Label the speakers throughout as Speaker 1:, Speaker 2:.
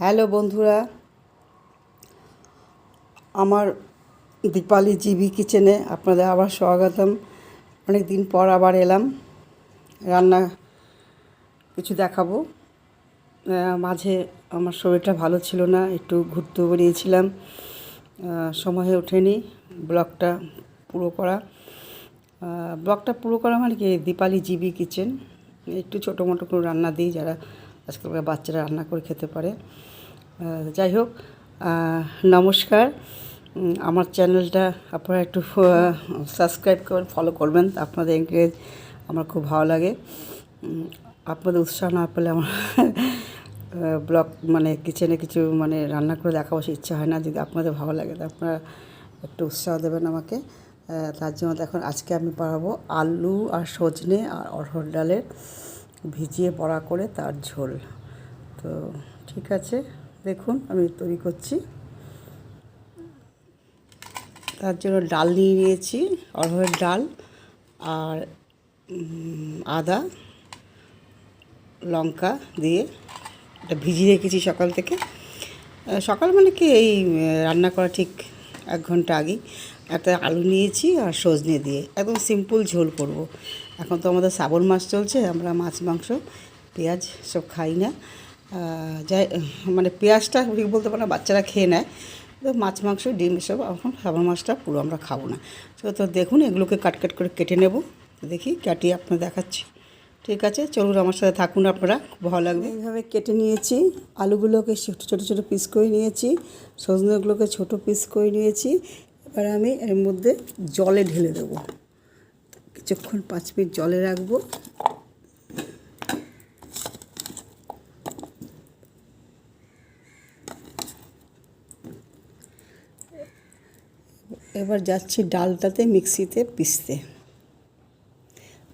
Speaker 1: Hello বন্ধুরা, আমার Dipali GB কিচেনে আপনাদের আবার স্বাগতম। অনেক দিন পর আবার এলাম, রান্না কিছু দেখাবো। মাঝে আমার শরীরটা ভালো ছিল না, একটু ঘুরতে বেরিয়েছিলাম, সময় হয়ে ওঠেনি ব্লগটা পুরো করা। মানে কি, দীপালি জিবি কিচেন একটু ছোটো মোটো করে রান্না দিই, যারা আজকালকার বাচ্চারা রান্না করে খেতে পারে। যাই হোক, নমস্কার। আমার চ্যানেলটা আপনারা একটু সাবস্ক্রাইব করবেন, ফলো করবেন। আপনাদের এনকারেজ আমার খুব ভালো লাগে। আপনাদের উৎসাহ না পেলে আমার ব্লগ মানে কিচেনে কিছু মানে রান্না করে দেখাবো সে ইচ্ছা হয় না। যদি আপনাদের ভালো লাগে তো আপনারা একটু উৎসাহ দেবেন আমাকে। তার জন্য দেখুন, আজকে আমি বানাবো আলু আর সজনে আর অড়হর ডালের ভিজিয়ে বড়া করে তার ঝোল। তো ঠিক আছে, দেখুন আমি তৈরি করছি। তার জন্য ডাল নিয়ে নিয়েছি, অড়হরের ডাল আর আদা লঙ্কা দিয়ে এটা ভিজিয়ে রেখেছি সকাল থেকে। সকাল মানে কি, এই রান্না করা ঠিক 1 ঘন্টা আগেই। একটা আলু নিয়েছি আর সজনে দিয়ে একদম সিম্পল ঝোল করব। এখন তো আমাদের শ্রাবণ মাস চলছে, আমরা মাছ মাংস পেঁয়াজ সব খাই না। যাই মানে পেঁয়াজটা ঠিক বলতে পারে না, বাচ্চারা খেয়ে নেয়, তো মাছ মাংস ডিম এসব এখন শ্রাবণ মাসটা পুরো আমরা খাবো না। তো দেখুন, এগুলোকে কাট করে কেটে নেব। দেখি কাটিয়ে আপনার দেখাচ্ছি। ঠিক আছে, চলুন আমার সাথে থাকুন, আপনারা খুব ভালো লাগবে। এইভাবে কেটে নিয়েছি, আলুগুলোকে ছোটো ছোটো পিস করে নিয়েছি, সজনেগুলোকে ছোটো পিস করে নিয়েছি। এবার আমি এর মধ্যে জলে ঢেলে দেবো, কিছুক্ষণ 5 মিনিট জলে রাখবো। এবার যাচ্ছি ডালটাতে মিক্সিতে পিষতে।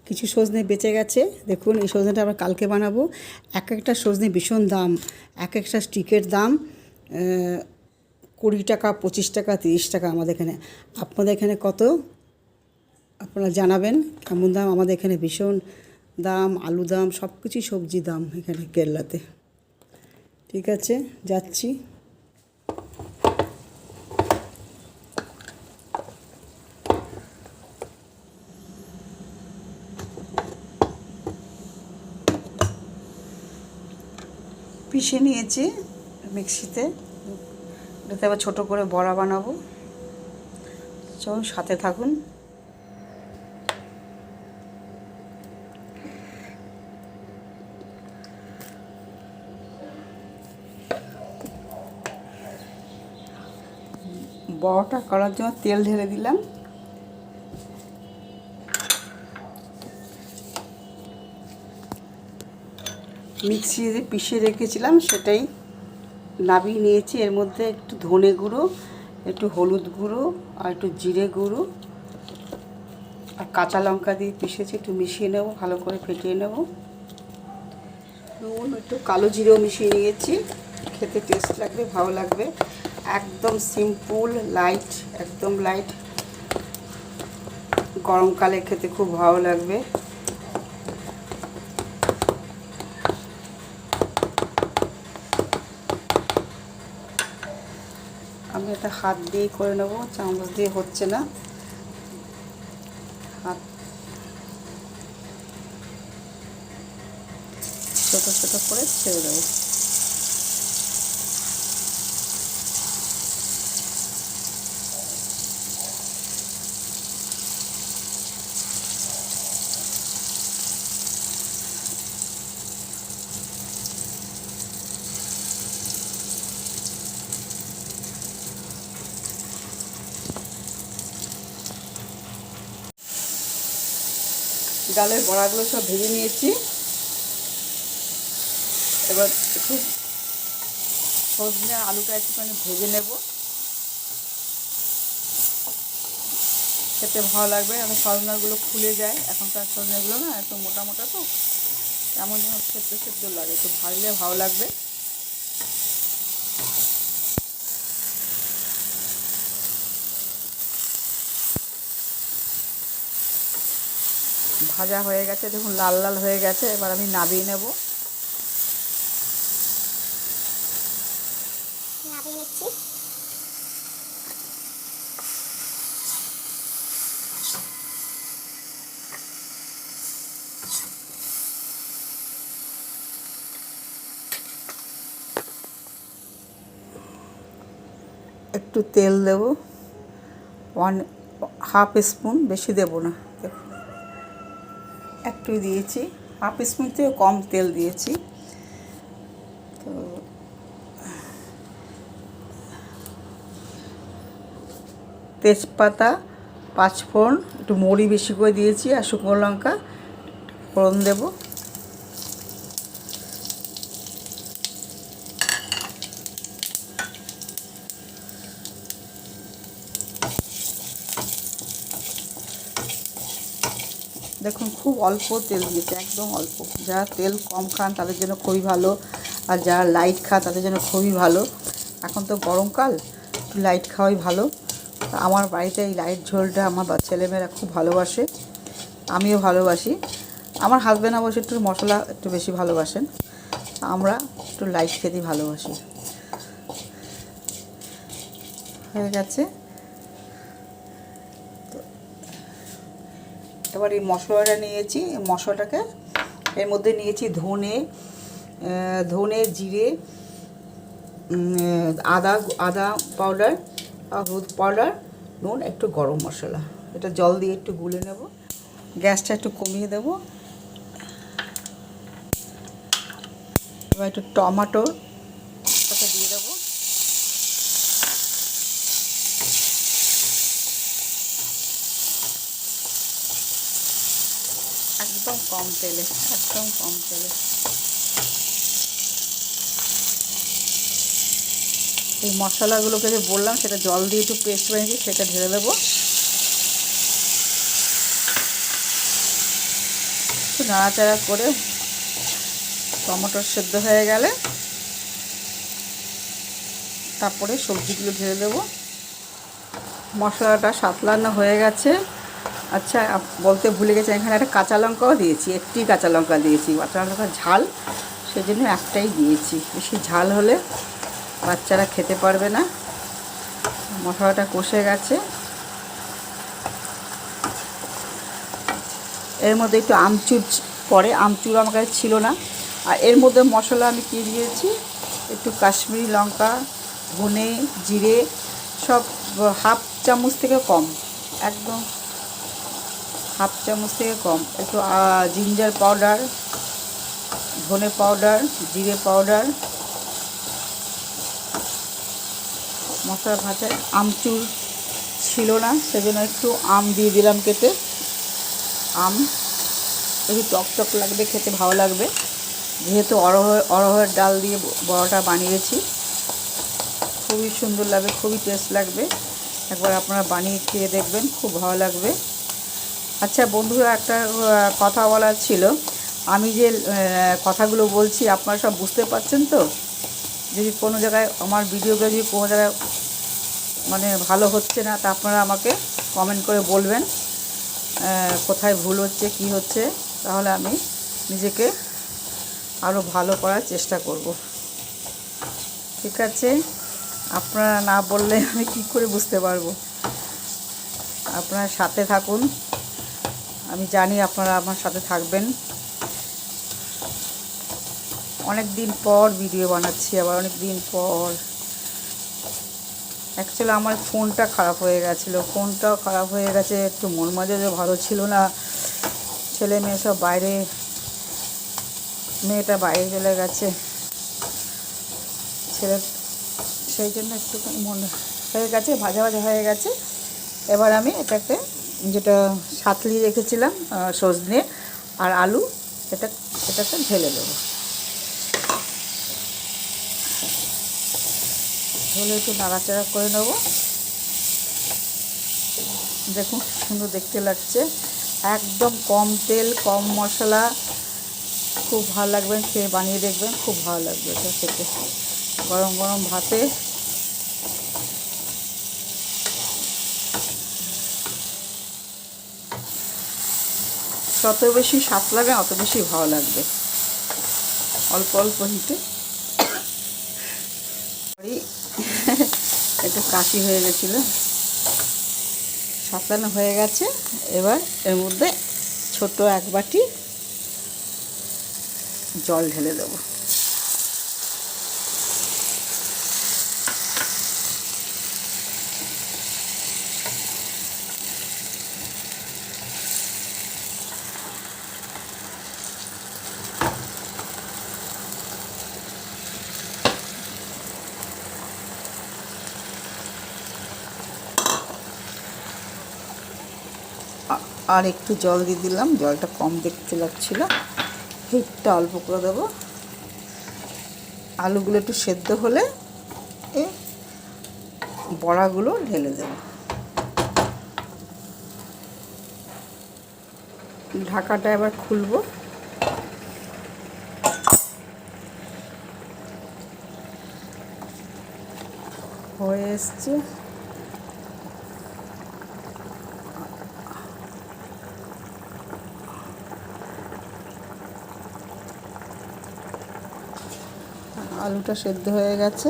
Speaker 1: কিছু সজনে বেঁচে গেছে, দেখুন এই সজনেটা আমরা কালকে বানাবো। একটা সজনে ভীষণ দাম, একটা স্টিকের দাম 20 টাকা, 25 টাকা, 30 টাকা আমাদের এখানে। আপনাদের এখানে কত আপনারা জানাবেন, কেমন দাম? আমাদের এখানে ভীষণ দাম, আলু দাম, সব কিছুই সবজি দাম এখানে কেরালাতে। ঠিক আছে, যাচ্ছি। পিষে নিয়েছি মিক্সিতে, এটাতে আবার ছোটো করে বড়া বানাবো। চলুন সাথে থাকুন। বড়াটা করার জন্য তেল ঢেলে দিলাম। মিক্সিতে পিষে রেখেছিলাম সেটাই নাবিয়ে নিয়েছি। এর মধ্যে একটু ধনে গুঁড়ো, একটু হলুদ গুঁড়ো আর একটু জিরে গুঁড়ো আর কাঁচা লঙ্কা দিয়ে পিষেছি, একটু মিশিয়ে নেব, ভালো করে ফেটিয়ে নেব। নুন, একটু কালো জিরেও মিশিয়ে নিয়েছি, খেতে টেস্ট লাগবে, ভালো লাগবে। একদম সিম্পল, লাইট, একদম লাইট, গরমকালে খেতে খুব ভালো লাগবে। আমি এটা হাত দিয়েই করে নেব, চামচ দিয়ে হচ্ছে না। হাত ছোটো ছোটো করে ছেড়ে দেবো। ডালের বড়াগুলো সব ভেজে নিয়েছি। এবার একটু সজনে আলুটা একটুখানি ভেজে নেব, খেতে ভালো লাগবে। এখন সজনাগুলো খুলে যায়, এখনকার সজনাগুলো না একটু মোটা মোটা, তো এমন যেন সেদ্ধ সেদ্ধ লাগে, একটু ভাজলে ভালো লাগবে। ভাজা হয়ে গেছে, দেখুন লাল লাল হয়ে গেছে। এবার আমি নামিয়ে নেব।
Speaker 2: নামিয়ে নিচ্ছি।
Speaker 1: একটু তেল দেব, 1/2 স্পুন, বেশি দেব না, দেখুন একটু দিয়েছি, 1/2 স্পুন থেকে কম তেল দিয়েছি। তো তেজপাতা, 5 ফোড়ন, একটু মৌরি বেশি করে দিয়েছি, আর শুকনো লঙ্কা ফোড়ন দেব। দেখুন খুব অল্প তেল দিয়েছে, একদম অল্প। যারা তেল কম খান তাদের জন্য খুবই ভালো, আর যারা লাইট খান তাদের জন্য খুবই ভালো। এখন তো গরমকাল, একটু লাইট খাওয়াই ভালো। আমার বাড়িতে এই লাইট ঝোলটা আমার ছেলেমেয়েরা খুব ভালোবাসে, আমিও ভালোবাসি। আমার হাজব্যান্ড অবশ্য একটু মশলা একটু বেশি ভালোবাসেন, আমরা একটু লাইট খেতেই ভালোবাসি। হয়ে গেছে। এবার এই মশলাটা নিয়েছি, মশলাটাকে এর মধ্যে নিয়েছি ধনে, জিরে, আদা পাউডার, হলুদ পাউডার, নুন, একটু গরম মশলা। এটা জল দিয়ে একটু গুলে নেব, গ্যাসটা একটু কমিয়ে দেব। এবার একটু টমেটো দিয়ে দেবো, একদম কম তেলে, একদম কম তেলে। এই মশলাগুলোকে যে বললাম সেটা জল দিয়ে একটু পেস্ট বানিয়েছি, সেটা ঢেলে দেবো। একটু নাড়াচাড়া করে টমেটো সেদ্ধ হয়ে গেলে তারপরে সবজিগুলো ঢেলে দেবো। মশলাটা সাতলানো হয়ে গেছে। আচ্ছা, বলতে ভুলে গেছি, এখানে একটা কাঁচা লঙ্কাও দিয়েছি, একটি কাঁচা লঙ্কা দিয়েছি। কাঁচা লঙ্কা ঝাল, সেজন্য একটাই দিয়েছি, বেশি ঝাল হলে বাচ্চারা খেতে পারবে না। মশলাটা কষে গেছে, এর মধ্যে একটু আমচুর পরে, আমচুর আমার কাছে ছিল না। আর এর মধ্যে মশলা আমি কী দিয়েছি, একটু কাশ্মীরি লঙ্কা, ধনে, জিরে, সব 1/2 চামচ থেকে কম, একদম 1/2 চামচ থেকে কম। একটু জিঞ্জার পাউডার, ধনে পাউডার, জিরে পাউডার, মশলা ভাজায় আমচুর ছিল না, সেজন্য একটু আম দিয়ে দিলাম কেটে। আম একটু টক লাগবে, খেতে ভালো লাগবে, যেহেতু অরহরের ডাল দিয়ে বড়াটা বানিয়েছি। খুবই সুন্দর লাগবে, খুবই টেস্ট লাগবে। একবার আপনারা বানিয়ে খেয়ে দেখবেন, খুব ভালো লাগবে। আচ্ছা বন্ধুরা, একটা কথা বলার ছিল। আমি যে কথাগুলো বলছি আপনারা সব বুঝতে পারছেন তো? যদি কোনো জায়গায় আমার ভিডিওগুলো যদি কোনো জায়গায় মানে ভালো হচ্ছে না, তা আপনারা আমাকে কমেন্ট করে বলবেন কোথায় ভুল হচ্ছে, কি হচ্ছে, তাহলে আমি নিজেকে আরও ভালো করার চেষ্টা করব। ঠিক আছে? আপনারা না বললে আমি কী করে বুঝতে পারবো? আপনারা সাথে থাকুন, আমি জানি আপনারা আমার সাথে থাকবেন। অনেক দিন পর ভিডিও বানাচ্ছি, আবার অনেক দিন পর। অ্যাকচুয়ালি আমার ফোনটা খারাপ হয়ে গেছিলো, ফোনটাও খারাপ হয়ে গেছে, একটু মন মেজাজও ভালো ছিল না। ছেলে মেয়ে সব বাইরে, মেয়েটা বাইরে চলে গেছে, ছেলে, সেই জন্য একটুখানি মন হয়ে গেছে, ভাজা ভাজা হয়ে গেছে। এবার আমি এটাকে, যেটা সাতলি রেখেছিলাম সজনে আর আলু, এটাকে ঢেলে দেবো। ঢেলে একটু নাড়াচাড়া করে নেবো। দেখুন সুন্দর দেখতে লাগছে, একদম কম তেল, কম মশলা, খুব ভালো লাগবে খেয়ে, বানিয়ে দেখবেন, খুব ভালো লাগবে এটা খেতে। গরম গরম ভাতে যত বেশি স্বাদ লাগে অত বেশি ভালো লাগবে। অল্প অল্প হিটে একটু কাশি হয়ে গেছিলো, সাঁতলানো হয়ে গেছে। এবার এর মধ্যে ছোট এক বাটি জল ঢেলে দেবো। আর একটু জল দিয়ে দিলাম, জলটা কম দেখতে লাগছিল, হিটটা অল্প করে দেবো। আলুগুলো একটু সেদ্ধ হলে এই বড়াগুলো ঢেলে দেবো। ঢাকাটা এবার খুলবো। হয়ে এসছে। আলুটা সেদ্ধ হয়ে গেছে।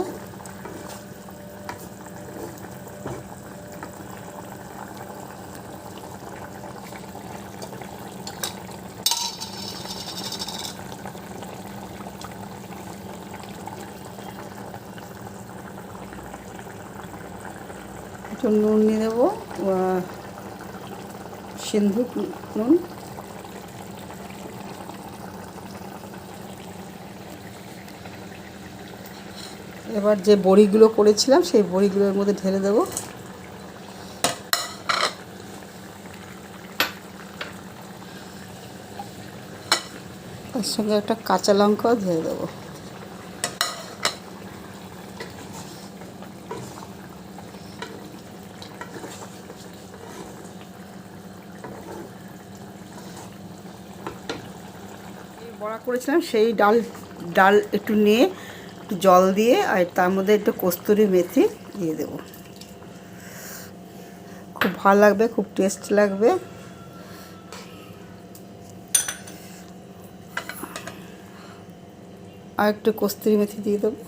Speaker 1: একটু নুন নিয়ে দেবো, সিন্ধুক নুন। এবার যে বড়িগুলো করেছিলাম সেই বড়িগুলোর মধ্যে ঢেলে দেবো। তার সঙ্গে একটা কাঁচা লঙ্কাও ঢেলে দেবো। বড়া করেছিলাম সেই ডাল একটু নিয়ে একটু জল দিয়ে আর তার মধ্যে একটু কস্তুরি মেথি দিয়ে দেবো। খুব ভালো লাগবে, খুব টেস্ট লাগবে। আর একটু কস্তুরি মেথি দিয়ে দেবো।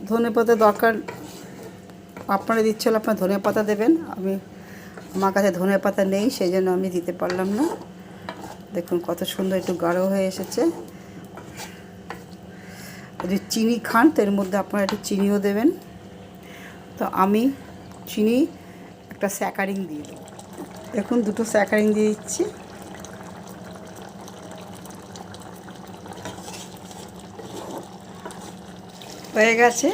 Speaker 1: ধনেপাতা দরকার আপনারা দিচ্ছে হলে আপনার ধনেপাতা দেবেন। আমার কাছে ধনেপাতা নেই, সেই জন্য আমি দিতে পারলাম না। দেখুন কত সুন্দর একটু গাঢ় হয়ে এসেছে। যদি চিনি খান তো এর মধ্যে আপনারা একটু চিনিও দেবেন। তো আমি চিনি একটা স্যাকারিং দিয়ে দেবো। দেখুন দুটো স্যাকারিং দিয়ে দিচ্ছি। হয়ে গেছে।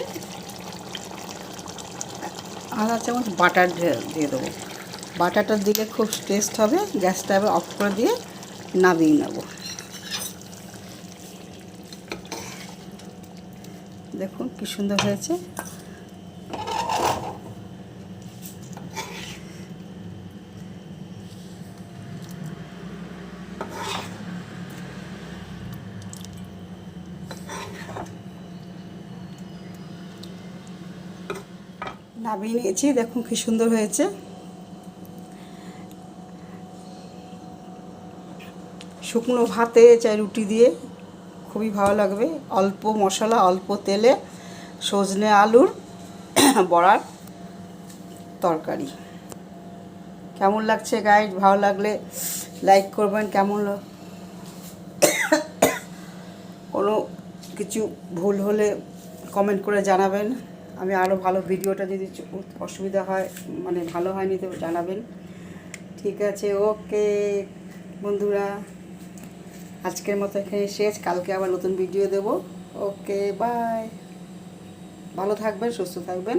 Speaker 1: আধা চামচ বাটার দিয়ে দেবো। বাটারটা দিলে খুব টেস্ট হবে। গ্যাসটা এবার অফ করে দিয়ে নামিয়ে নেব। দেখুন কি সুন্দর হয়েছে। নামিয়ে নিয়েছি, দেখুন কি সুন্দর হয়েছে। শুকনো ভাতে চাই রুটি দিয়ে খুবই ভালো লাগবে। অল্প মশলা অল্প তেলে সজনে আলুর বড়ার তরকারি। কেমন লাগছে গাইজ? ভালো লাগলে লাইক করবেন। কোনো কিছু ভুল হলে কমেন্ট করে জানাবেন। আমি আরও ভালো ভিডিওটা যদি অসুবিধা হয় মানে ভালো হয়নি তো জানাবেন। ঠিক আছে, ওকে বন্ধুরা, আজকের মতো এখানে শেষ। কালকে আবার নতুন ভিডিও দেব। Okay bye. ভালো থাকবেন, সুস্থ থাকবেন।